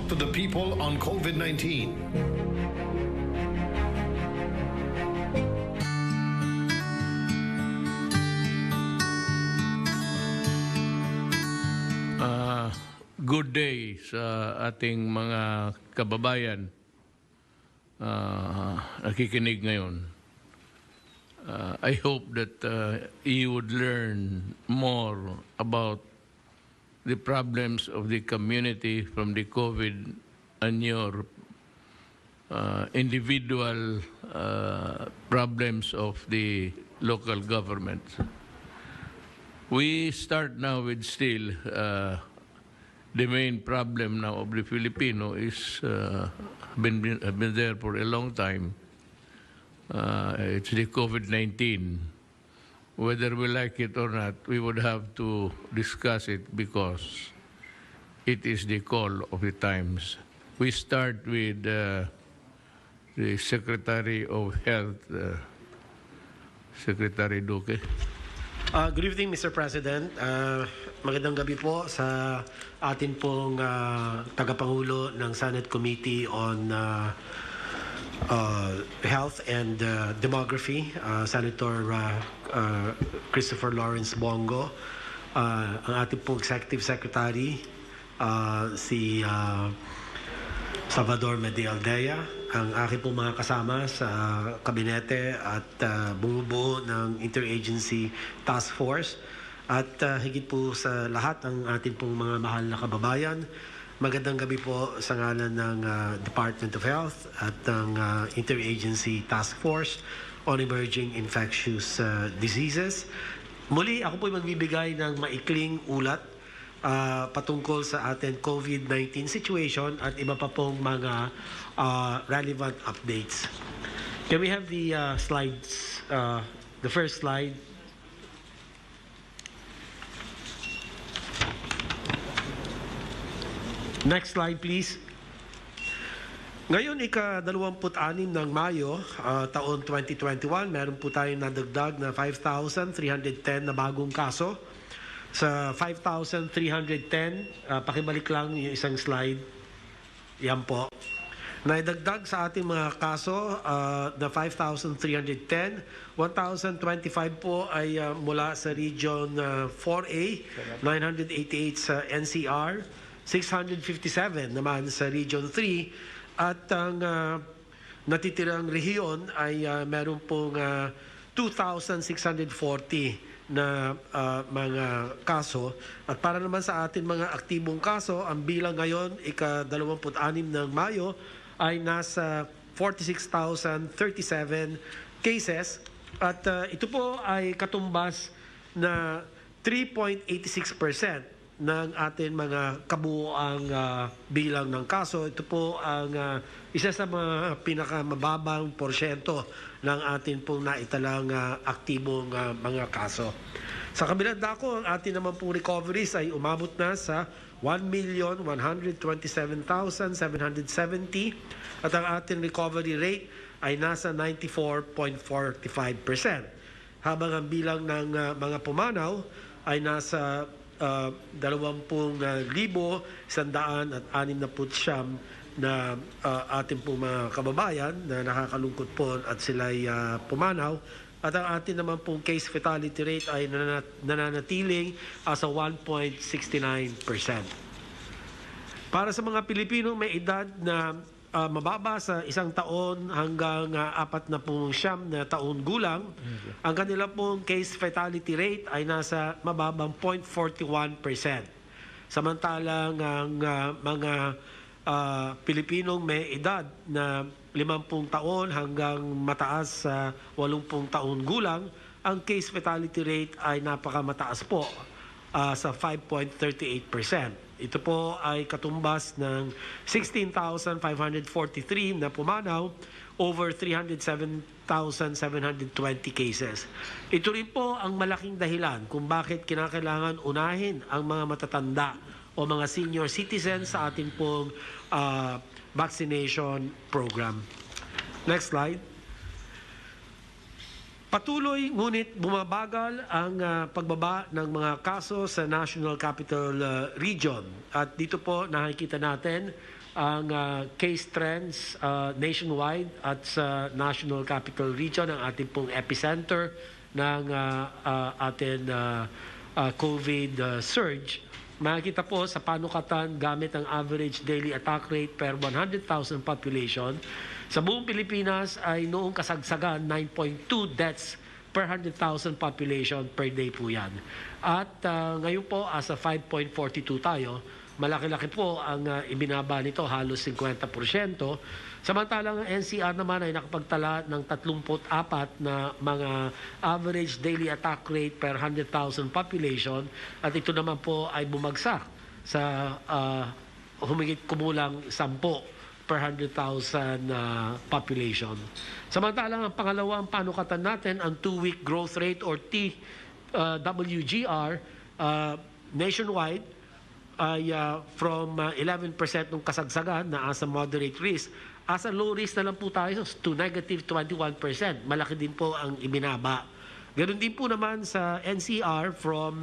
to the people on COVID-19. Good day sa ating mga kababayan nakikinig ngayon. I hope that you would learn more about the problems of the community from the COVID and your individual problems of the local government. We start now with still the main problem now of the Filipino is been there for a long time. It's the COVID-19. Whether we like it or not, we would have to discuss it because it is the call of the times. We start with the Secretary of Health, Secretary Duque. Good evening, Mr. President. Magandang gabi po sa atin pong tagapangulo ng Senate Committee on Health and Demography, Senator Christopher Lawrence Bongo, ang ating pong Executive Secretary, si Salvador Medialdea, ang aking pong mga kasama sa kabinete at bumubuo ng Interagency Task Force at higit po sa lahat ang ating pong mga mahal na kababayan. Magandang gabi po sa ngalan ng Department of Health at ng Interagency Task Force on Emerging Infectious Diseases. Muli, ako po magbibigay ng maikling ulat patungkol sa ating COVID-19 situation at iba pa pong mga relevant updates. Can we have the slides, the first slide? Next slide, please. Ngayon, ika-26 ng Mayo, taon 2021, meron po tayong nadagdag na 5,310 na bagong kaso. Sa 5,310, pakibalik lang yung isang slide. Yan po. Naidagdag sa ating mga kaso na 5,310, 1,025 po ay mula sa Region 4A, 988 sa NCR, 657 naman sa Region 3, at ang natitirang rehiyon ay meron pong 2,640 na mga kaso. At para naman sa atin mga aktibong kaso, ang bilang ngayon, ika-26 ng Mayo, ay nasa 46,037 cases. At ito po ay katumbas na 3.86% ng ating mga kabuuang bilang ng kaso. Ito po ang isa sa mga pinakamababang porsyento ng ating pong naitalang aktibong mga kaso. Sa kabilang dako, ang ating naman pong recoveries ay umabot na sa 1,127,770 at ang ating recovery rate ay nasa 94.45%. Habang ang bilang ng mga pumanaw ay nasa 20,169 na ating pong mga kababayan na nakakalungkot po at sila'y pumanaw. At ang ating naman pong case fatality rate ay nananatiling sa 1.69%. Para sa mga Pilipino may edad na mababa sa 1 taon hanggang 49 na taon gulang, ang kanila pong case fatality rate ay nasa mababang 0.41%. Samantalang ang mga Pilipinong may edad na 50 taon hanggang mataas sa 80 taon gulang, ang case fatality rate ay napakamataas po sa 5.38%. Ito po ay katumbas ng 16,543 na pumanaw over 307,720 cases. Ito rin po ang malaking dahilan kung bakit kinakailangan unahin ang mga matatanda o mga senior citizens sa ating pong vaccination program. Next slide. Patuloy ngunit bumabagal ang pagbaba ng mga kaso sa National Capital Region. At dito po nakikita natin ang case trends nationwide at sa National Capital Region, ang ating pong epicenter ng ating COVID surge. Makikita po sa panukatan gamit ang average daily attack rate per 100,000 population. Sa buong Pilipinas ay noong kasagsagan 9.2 deaths per 100,000 population per day po yan. At ngayon po as a 5.42 tayo, malaki-laki po ang ibinaba nito, halos 50%. Samantalang ang NCR naman ay nakapagtala ng 34 na mga average daily attack rate per 100,000 population, at ito naman po ay bumagsak sa humigit kumulang 10 per 100,000 population. Samantalang ang pangalawang panukatan natin, ang 2-week growth rate or TWGR nationwide ay from 11% nung kasagsagan na as a moderate risk, as a low risk na lang po tayo to negative 21%. Malaki din po ang ibinaba. Ganun din po naman sa NCR from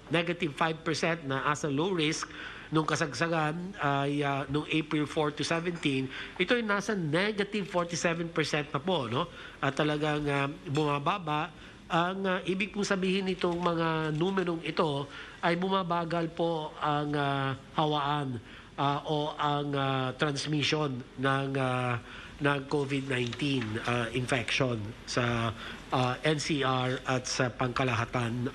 negative 5% na as a low risk nung kasagsagan ay nung April 4 to 17, ito ay nasa negative 47% na po, no? At talagang bumababa. Ang ibig pong sabihin nitong mga numerong ito ay bumabagal po ang hawaan o ang transmission ng COVID-19 infection sa NCR at sa pangkalahatan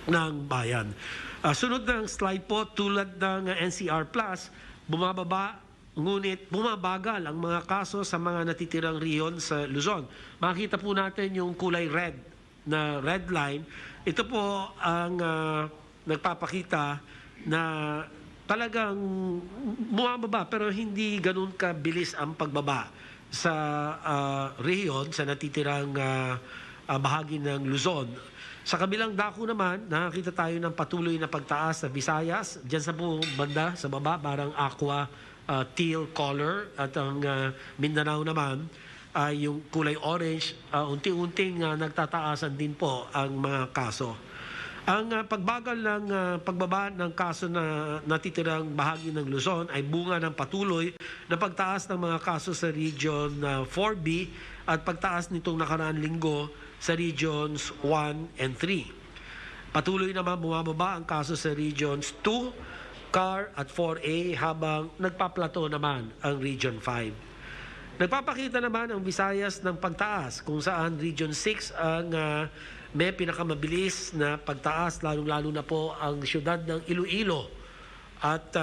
ng bayan. Sunod na slide po, tulad ng NCR Plus, bumababa ngunit bumabagal ang mga kaso sa mga natitirang riyon sa Luzon. Makita po natin yung kulay red na red line. Ito po ang nagpapakita na talagang bumababa pero hindi ganun kabilis ang pagbaba sa riyon, sa natitirang bahagi ng Luzon. Sa kabilang dako naman, nakakita tayo ng patuloy na pagtaas sa Visayas. Diyan sa buong banda, sa baba, parang aqua teal color. At ang Mindanao naman ay yung kulay orange. Unti-unting nagtataasan din po ang mga kaso. Ang pagbagal ng pagbaba ng kaso na natitirang bahagi ng Luzon ay bunga ng patuloy na pagtaas ng mga kaso sa Region 4B at pagtaas nitong nakaraan linggo sa Regions 1 and 3. Patuloy naman bumababa ang kaso sa Regions 2, CAR at 4A habang nagpaplato naman ang Region 5. Nagpapakita naman ang Visayas ng pagtaas kung saan Region 6 ang may pinakamabilis na pagtaas, lalong-lalo na po ang siyudad ng Iloilo. At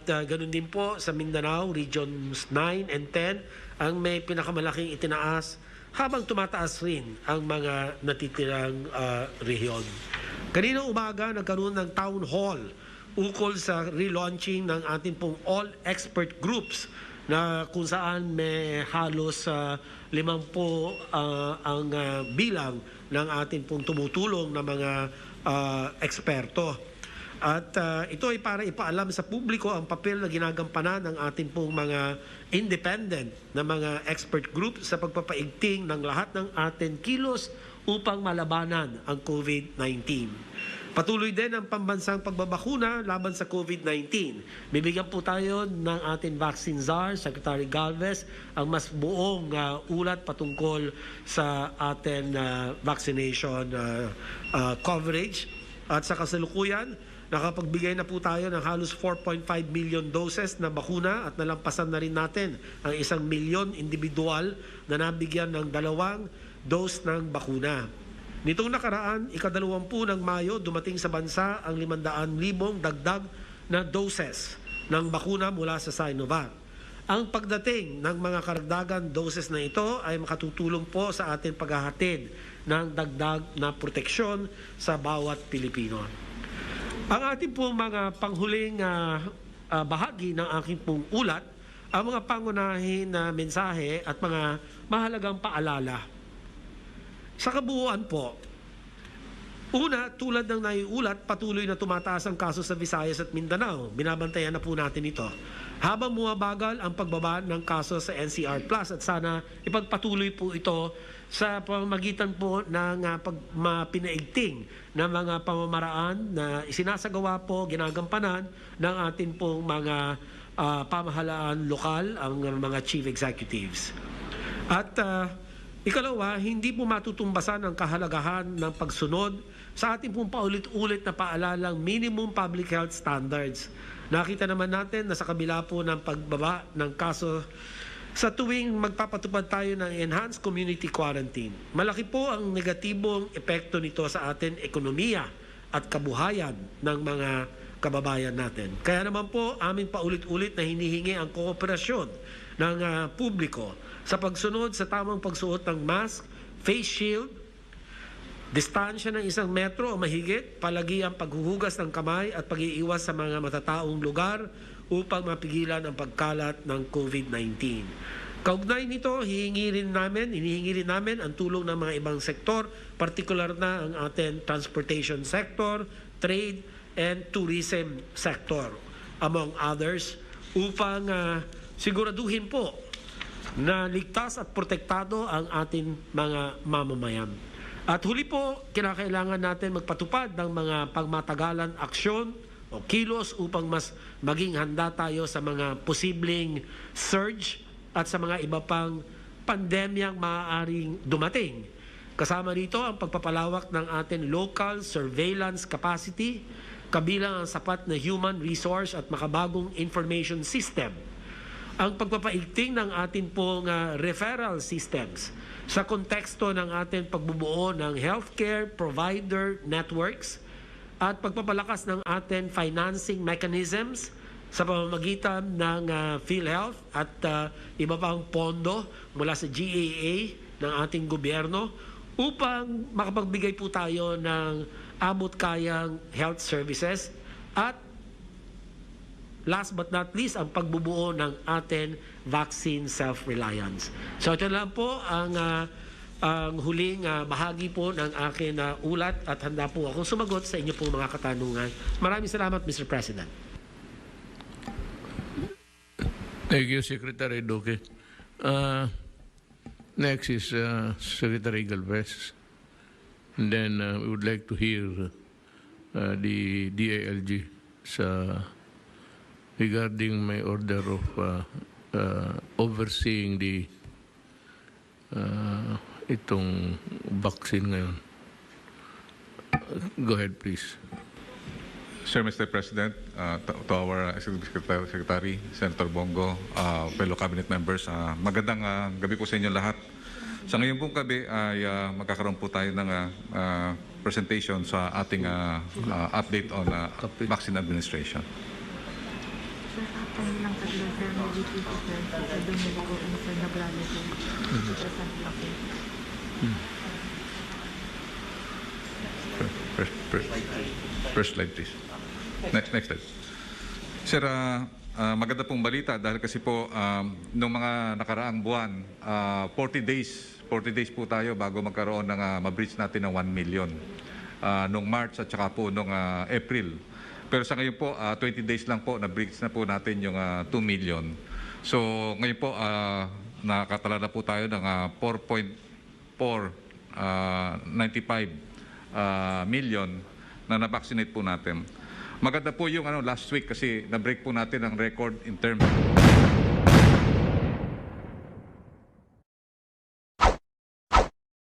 ganun din po sa Mindanao, Regions 9 and 10 ang may pinakamalaking itinaas, habang tumataas rin ang mga natitirang rehiyon. Kanina umaga, nagkaroon ng town hall ukol sa relaunching ng ating pong all expert groups na kung saan may halos 50 ang bilang ng ating pong tumutulong na mga eksperto. At ito ay para ipaalam sa publiko ang papel na ginagampanan ng ating pong mga independent na mga expert group sa pagpapaigting ng lahat ng ating kilos upang malabanan ang COVID-19. Patuloy din ang pambansang pagbabakuna laban sa COVID-19. Bibigyan po tayo ng ating vaccine czar, Secretary Galvez, ang mas buong ulat patungkol sa ating vaccination coverage. At sa kasalukuyan, nakapagbigay na po tayo ng halos 4.5 million doses na bakuna at nalampasan na rin natin ang 1 milyon individual na nabigyan ng 2 dose ng bakuna. Nitong nakaraan, ika-20 ng Mayo, dumating sa bansa ang 500,000 dagdag na doses ng bakuna mula sa Sinovac. Ang pagdating ng mga karagdagan doses na ito ay makatutulong po sa ating paghahatid ng dagdag na proteksyon sa bawat Pilipino. Ang ating pong mga panghuling bahagi ng aking pong ulat, ang mga pangunahin na mensahe at mga mahalagang paalala. Sa kabuuan po, una, tulad ng naiulat, patuloy na tumataas ang kaso sa Visayas at Mindanao. Binabantayan na po natin ito. habang bumabagal ang pagbaba ng kaso sa NCR Plus, at sana ipagpatuloy po ito sa pamamagitan po ng pinaigting ng mga pamamaraan na isinasagawa po, ginagampanan ng atin pong mga pamahalaan lokal, ang mga chief executives. At ikalawa, hindi po matutumbasan ang kahalagahan ng pagsunod sa ating pong paulit-ulit na paalalang minimum public health standards. Nakita naman natin na sa kabila po ng pagbaba ng kaso, sa tuwing magpapatupad tayo ng enhanced community quarantine, malaki po ang negatibong epekto nito sa ating ekonomiya at kabuhayan ng mga kababayan natin. Kaya naman po, aming paulit-ulit na hinihingi ang kooperasyon ng publiko sa pagsunod sa tamang pagsuot ng mask, face shield, distansya ng 1 metro o mahigit, palagi ang paghuhugas ng kamay at pag-iiwas sa mga matataong lugar upang mapigilan ang pagkalat ng COVID-19. Kaugnay nito, hinihingi rin namin ang tulong ng mga ibang sektor, partikular na ang ating transportation sector, trade, and tourism sector, among others, upang siguraduhin po na ligtas at protektado ang ating mga mamamayan. At huli po, kinakailangan natin magpatupad ng mga pangmatagalan aksyon o kilos upang mas maging handa tayo sa mga posibleng surge at sa mga iba pang pandemyang maaaring dumating. Kasama rito ang pagpapalawak ng ating local surveillance capacity, kabilang ang sapat na human resource at makabagong information system. Ang pagpapaigting ng ating pong referral systems sa konteksto ng ating pagbubuo ng healthcare provider networks at pagpapalakas ng ating financing mechanisms sa pamamagitan ng PhilHealth at iba pang pondo mula sa GAA ng ating gobyerno upang makapagbigay po tayo ng abot-kayang health services at last but not least, ang pagbubuo ng ating vaccine self-reliance. So ito lang po ang huling bahagi po ng akin ulat at handa po akong sumagot sa inyo po mga katanungan. Maraming salamat, Mr. President. Thank you, Secretary Duque. Next is Secretary Galvez. And then we would like to hear the DILG regarding my order of overseeing the itong vaccine ngayon. Go ahead, please. Sir, Mr. President, to our Executive Secretary, Senator Bongo, fellow cabinet members, magandang gabi po sa inyo lahat. Sa ngayon pong gabi ay magkakaroon po tayo ng presentation sa ating update on vaccine administration. First slide, please. Next slide. Sir, maganda pong balita dahil kasi po nung mga nakaraang buwan, 40 days po tayo bago magkaroon ng ma-breach natin ng 1 million. Nung March at saka po nung April. Pero sa ngayon po, 20 days lang po, na-breach na po natin yung 2 million. So ngayon po, nakatala na po tayo ng 4.495 million na na-vaccinate po natin. Maganda po yung last week kasi na-break po natin ang record in terms